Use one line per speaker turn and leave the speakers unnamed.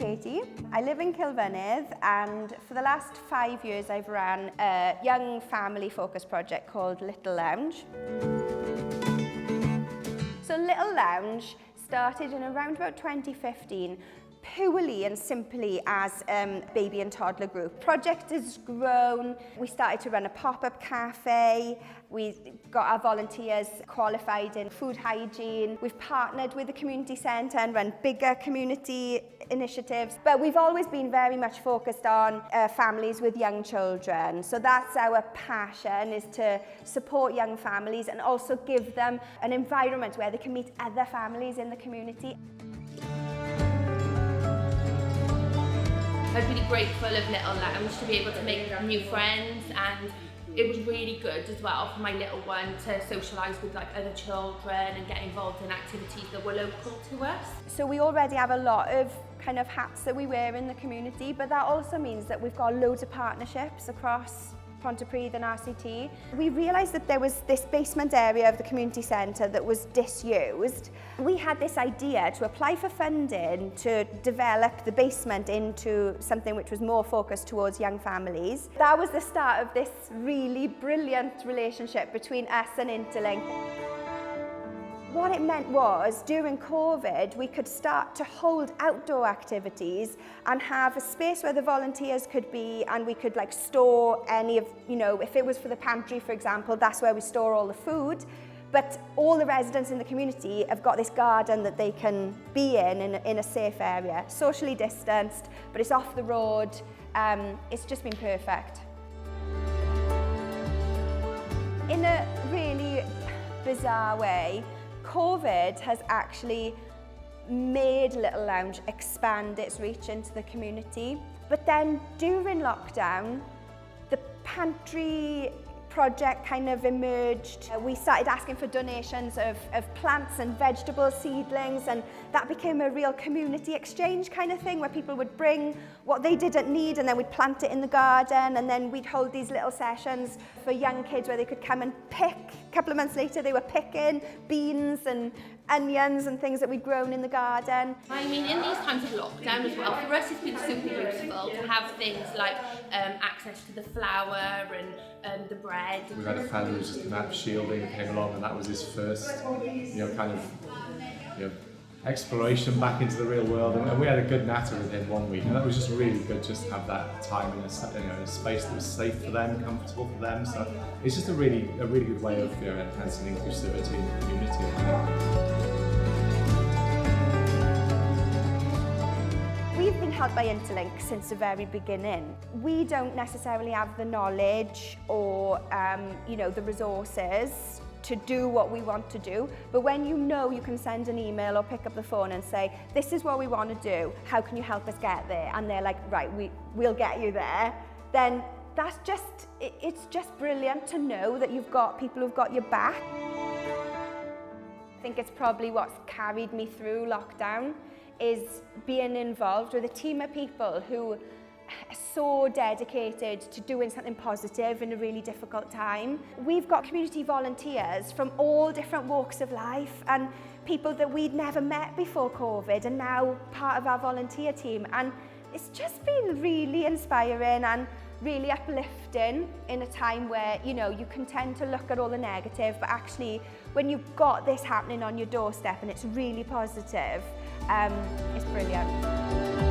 Katie. I live in Kilfynydd, and for the last 5 years I've run a young family focused project called Little Lounge. So Little Lounge started in around about 2015, purely and simply as a baby and toddler group. Project has grown. We started to run a pop-up cafe. We got our volunteers qualified in food hygiene. We've partnered with the community centre and run bigger community initiatives. But we've always been very much focused on families with young children. So that's our passion, is to support young families and also give them an environment where they can meet other families in the community.
I'm really grateful of Little Lounge to be able to make new friends, and it was really good as well for my little one to socialise with like other children and get involved in activities that were local to us.
So we already have a lot of kind of hats that we wear in the community, but that also means that we've got loads of partnerships across Pontypridd and RCT. We realised that there was this basement area of the community centre that was disused. We had this idea to apply for funding to develop the basement into something which was more focused towards young families. That was the start of this really brilliant relationship between us and Interlink. What it meant was, during COVID, we could start to hold outdoor activities and have a space where the volunteers could be, and we could like store any of, if it was for the pantry, for example, that's where we store all the food. But all the residents in the community have got this garden that they can be in a safe area, socially distanced, but it's off the road. It's just been perfect. In a really bizarre way, COVID has actually made Little Lounge expand its reach into the community. But then during lockdown, the pantry project kind of emerged. We started asking for donations of plants and vegetable seedlings, and that became a real community exchange kind of thing, where people would bring what they didn't need and then we'd plant it in the garden, and then we'd hold these little sessions for young kids where they could come and pick. A couple of months later they were picking beans and onions and things that we'd grown in the garden.
I mean, in these times of lockdown as well, for us it's been super useful to have things like access to the flour and the bread.
We've had a fellow who's just been shielding, came along, and that was his first, exploration back into the real world. And we had a good natter with him one week, and that was just really good, just to have that time in a space that was safe for them, comfortable for them. So it's just a really good way of enhancing inclusivity in the community.
We've been helped by Interlink since the very beginning. We don't necessarily have the knowledge or the resources to do what we want to do, but when you can send an email or pick up the phone and say, this is what we want to do, how can you help us get there? And they're like, right, we'll get you there. Then it's just brilliant to know that you've got people who've got your back. I think it's probably what's carried me through lockdown, is being involved with a team of people who are so dedicated to doing something positive in a really difficult time. We've got community volunteers from all different walks of life, and people that we'd never met before COVID and now part of our volunteer team. And it's just been really inspiring and really uplifting in a time where, you can tend to look at all the negative, but actually when you've got this happening on your doorstep and it's really positive, it's brilliant.